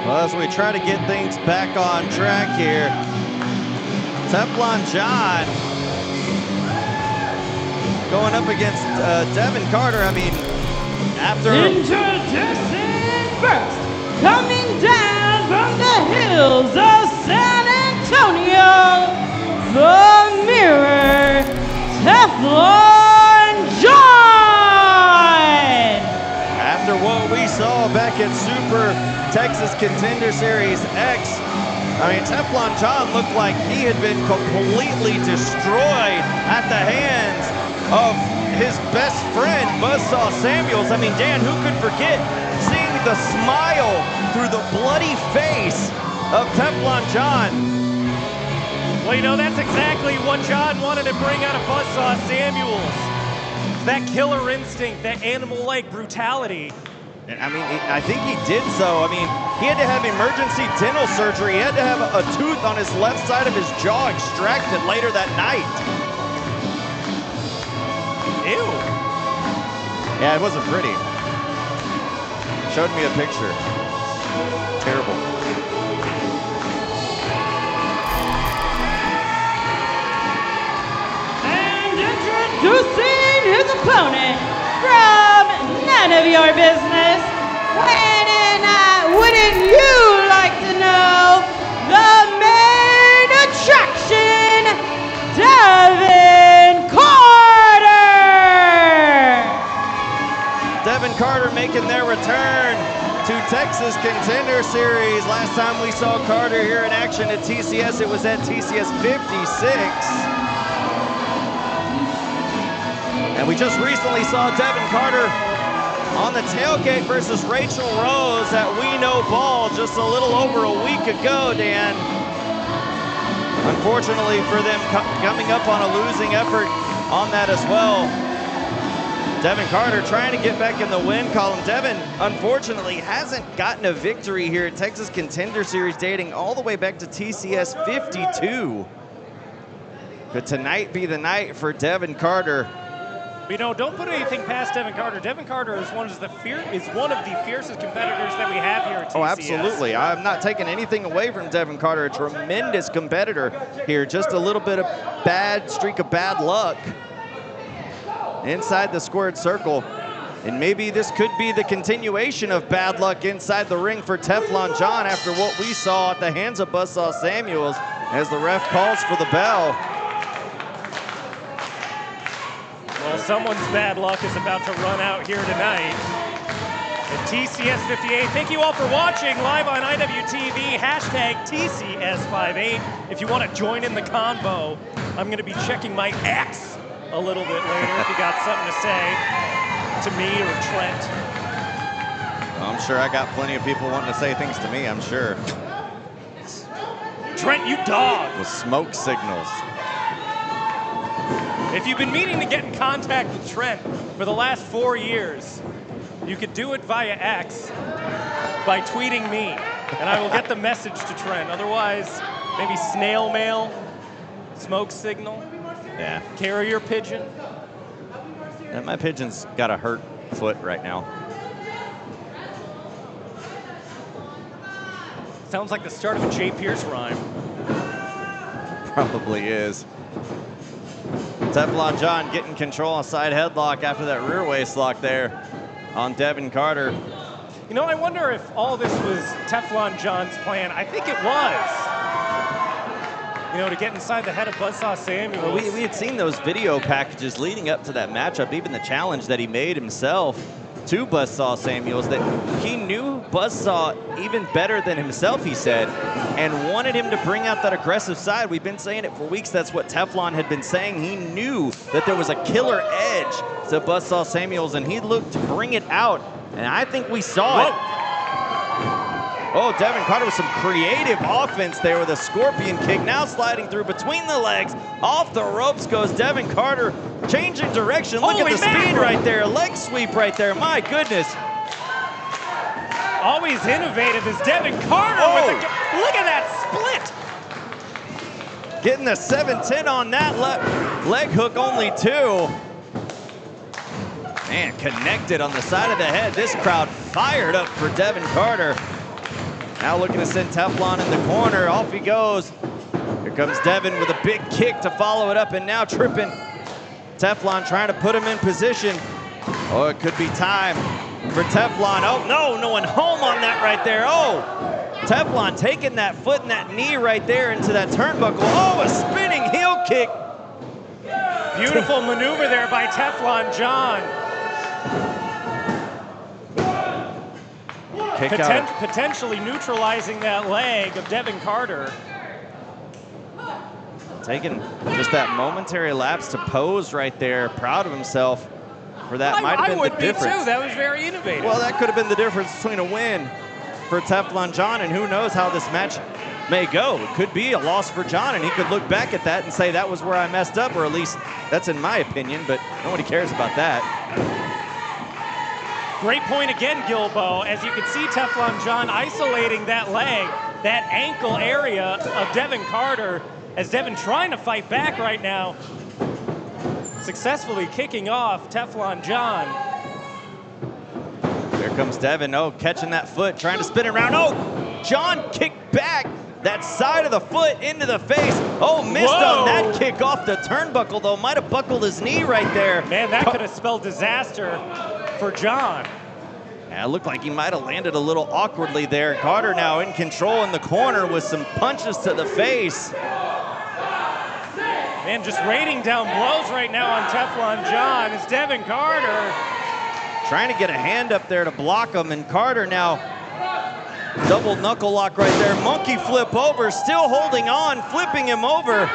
Well, as we try to get things back on track here, Teflon John going up against Devin Carter. I mean, after... Introducing first, coming down from the hills of San Antonio, the Mirror, Teflon John! After what we saw back at Super Texas Contender Series X, I mean, Teflon John looked like he had been completely destroyed at the hands of his best friend, Buzzsaw Samuels. I mean, Dan, who could forget seeing the smile through the bloody face of Teflon John? Well, you know, that's exactly what John wanted to bring out of Buzzsaw Samuels. That killer instinct, that animal-like brutality. And I mean, I think he did so. I mean, he had to have emergency dental surgery. He had to have a tooth on his left side of his jaw extracted later that night. Ew. Yeah, it wasn't pretty. Showed me a picture. Terrible. And introducing his opponent from none of your business, weighing in at wouldn't you like to know, the main attraction, Devin Carter! Devin Carter making their return to Texas Contender Series. Last time we saw Carter here in action at TCS, it was at TCS 56. And we just recently saw Devin Carter on the tailgate versus Rachel Rose at We Know Ball just a little over a week ago, Dan. Unfortunately for them, coming up on a losing effort on that as well. Devin Carter trying to get back in the win column. Devin, unfortunately, hasn't gotten a victory here at Texas Contender Series dating all the way back to TCS 52. Could tonight be the night for Devin Carter? You know, don't put anything past Devin Carter. Devin Carter is one of the fiercest competitors that we have here at TCS. Oh, absolutely. I'm not taking anything away from Devin Carter. A tremendous competitor here. Just a little bit of streak of bad luck inside the squared circle. And maybe this could be the continuation of bad luck inside the ring for Teflon John after what we saw at the hands of Buzzsaw Samuels as the ref calls for the bell. Well, someone's bad luck is about to run out here tonight at TCS 58. Thank you all for watching live on IWTV, hashtag TCS58. If you want to join in the convo, I'm going to be checking my X a little bit later if you got something to say to me or Trent. Well, I'm sure I got plenty of people wanting to say things to me, I'm sure. Trent, you dog. With smoke signals. If you've been meaning to get in contact with Trent for the last 4 years, you could do it via X by tweeting me, and I will get the message to Trent. Otherwise, maybe snail mail, smoke signal, yeah, carrier pigeon. Yeah, my pigeon's got a hurt foot right now. Sounds like the start of a J. Pierce rhyme. Probably is. Teflon John getting control on side headlock after that rear waist lock there on Devin Carter. You know, I wonder if all this was Teflon John's plan. I think it was. You know, to get inside the head of Buzzsaw Samuels. Well, we had seen those video packages leading up to that matchup, even the challenge that he made himself to Buzzsaw Samuels, that he knew Buzzsaw even better than himself, he said, and wanted him to bring out that aggressive side. We've been saying it for weeks. That's what Teflon had been saying. He knew that there was a killer edge to Buzzsaw Samuels, and he looked to bring it out, and I think we saw it. Oh, Devin Carter with some creative offense there with a scorpion kick, now sliding through between the legs. Off the ropes goes Devin Carter, changing direction. Look at the speed right there, leg sweep right there, my goodness. Always innovative is Devin Carter with the, look at that split. Getting the 710 on that leg hook, only 2. Man, connected on the side of the head. This crowd fired up for Devin Carter. Now looking to send Teflon in the corner. Off he goes. Here comes Devin with a big kick to follow it up, and now tripping Teflon, trying to put him in position. Oh, it could be time for Teflon. Oh, no one home on that right there. Oh, Teflon taking that foot and that knee right there into that turnbuckle. Oh, a spinning heel kick. Beautiful maneuver there by Teflon John. Potentially neutralizing that leg of Devin Carter. Taking just that momentary lapse to pose right there. Proud of himself for that. Might have been the difference. I would be too. That was very innovative. Well, that could have been the difference between a win for Teflon John, and who knows how this match may go. It could be a loss for John, and he could look back at that and say that was where I messed up, or at least that's in my opinion, but nobody cares about that. Great point again, Gilbo. As you can see, Teflon John isolating that leg, that ankle area of Devin Carter, as Devin trying to fight back right now. Successfully kicking off Teflon John. Here comes Devin. Oh, catching that foot, trying to spin it around. Oh, John kicked back that side of the foot into the face. Oh, missed on that kick off the turnbuckle, though. Might have buckled his knee right there. Man, that could have spelled disaster for John. Yeah, it looked like he might have landed a little awkwardly there. Carter now in control in the corner with some punches to the face. Man, just raining down blows right now on Teflon John. It's Devin Carter trying to get a hand up there to block him, and Carter now double knuckle lock right there. Monkey flip over, still holding on, flipping him over.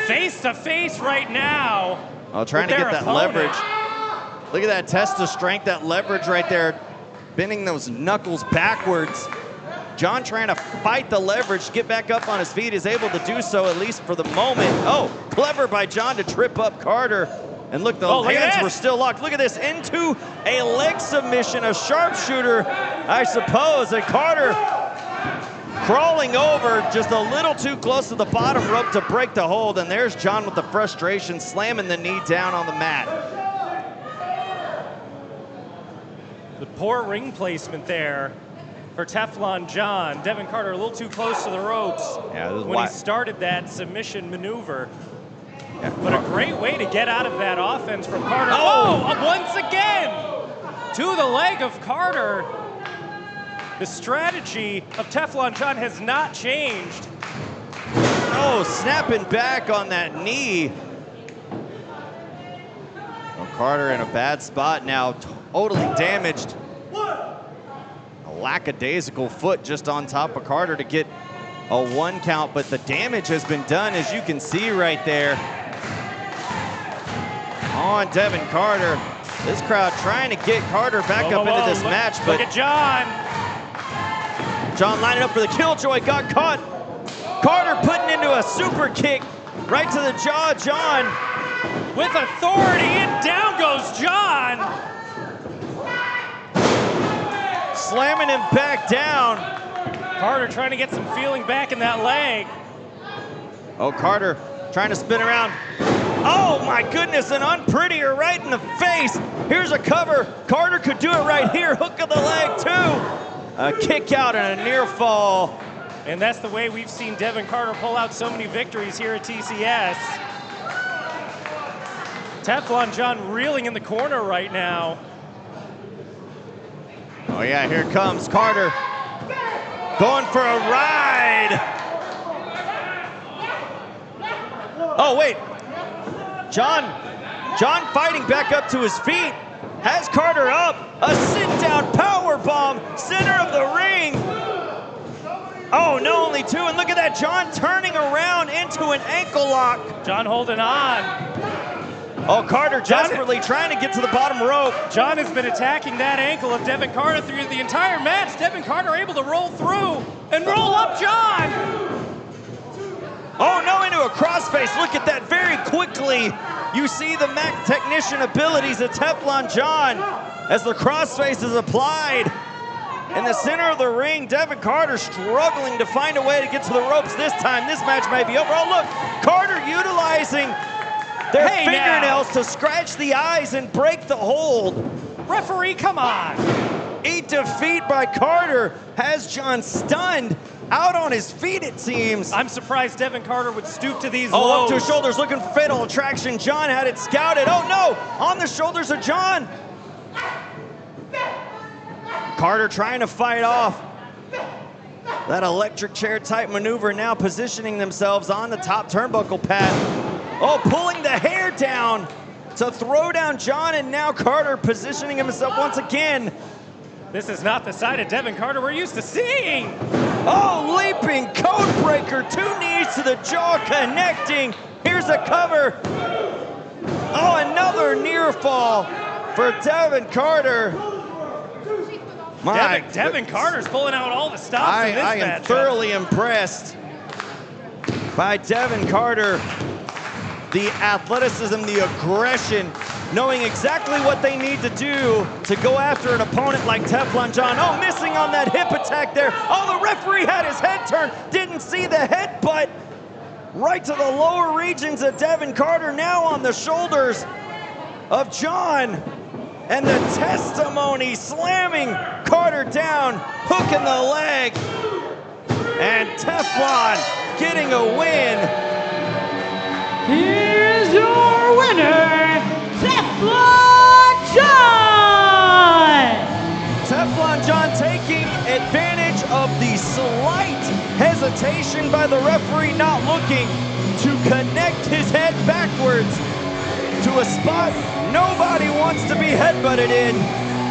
Face to face right now. Oh, trying to get that leverage. Look at that test of strength, that leverage right there, bending those knuckles backwards. John trying to fight the leverage, get back up on his feet, is able to do so at least for the moment. Oh, clever by John to trip up Carter. And look, the hands were still locked. Look at this, into a leg submission, a sharpshooter, I suppose. And Carter crawling over just a little too close to the bottom rope to break the hold. And there's John with the frustration, slamming the knee down on the mat. The poor ring placement there for Teflon John. Devin Carter a little too close to the ropes when he started that submission maneuver. Yeah. But a great way to get out of that offense from Carter. Oh, once again to the leg of Carter. The strategy of Teflon John has not changed. Oh, snapping back on that knee. Well, Carter in a bad spot now, totally damaged. A lackadaisical foot just on top of Carter to get a 1 count, but the damage has been done, as you can see right there. On Devin Carter. This crowd trying to get Carter back up into this match, but look at John. John lining up for the killjoy, got caught. Carter putting into a super kick right to the jaw. John with authority, and down goes John. Slamming him back down. Carter trying to get some feeling back in that leg. Oh, Carter trying to spin around. Oh my goodness, an unprettier right in the face. Here's a cover. Carter could do it right here. Hook of the leg too. A kick out and a near fall. And that's the way we've seen Devin Carter pull out so many victories here at TCS. Teflon John reeling in the corner right now. Oh yeah, here comes Carter. Going for a ride. Oh wait. John fighting back up to his feet. Has Carter up. A sit-down power bomb. Center of the ring. Oh, no, only 2. And look at that. John turning around into an ankle lock. John holding on. Oh, Carter desperately trying to get to the bottom rope. John has been attacking that ankle of Devin Carter through the entire match. Devin Carter able to roll through and roll up John. Oh, no, into a crossface. Look at that very quickly. You see the Mac technician abilities of Teflon John as the crossface is applied. In the center of the ring, Devin Carter struggling to find a way to get to the ropes this time. This match may be over. Oh, look, Carter utilizing their fingernails to scratch the eyes and break the hold. Referee, come on. He complete defeat by Carter has John stunned, out on his feet it seems. I'm surprised Devin Carter would stoop to these Up lows. to his shoulders, looking for fatal attraction. John had it scouted. Oh no, on the shoulders of John. Carter trying to fight off that electric chair type maneuver, now positioning themselves on the top turnbuckle pad. Oh, pulling the hair down to throw down John, and now Carter positioning himself once again. This is not the side of Devin Carter we're used to seeing. Oh, leaping code breaker, 2 knees to the jaw connecting. Here's a cover. Oh, another near fall for Devin Carter. Devin Carter's pulling out all the stops in this I am matchup. thoroughly impressed by Devin Carter. The athleticism, the aggression, knowing exactly what they need to do to go after an opponent like Teflon John. Oh, missing on that hip attack there. Oh, the referee had his head turned, didn't see the headbutt. Right to the lower regions of Devin Carter, now on the shoulders of John. And the testimony slamming Carter down, hook in the leg. And Teflon getting a win. Here's your winner, Teflon John! Teflon John taking advantage of the slight hesitation by the referee, not looking to connect his head backwards to a spot nobody wants to be headbutted in,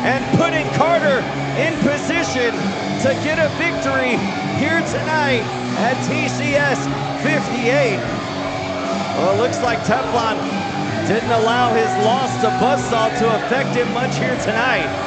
and putting Carter in position to get a victory here tonight at TCS 58. Well, it looks like Teflon didn't allow his loss to Buzzsaw to affect him much here tonight.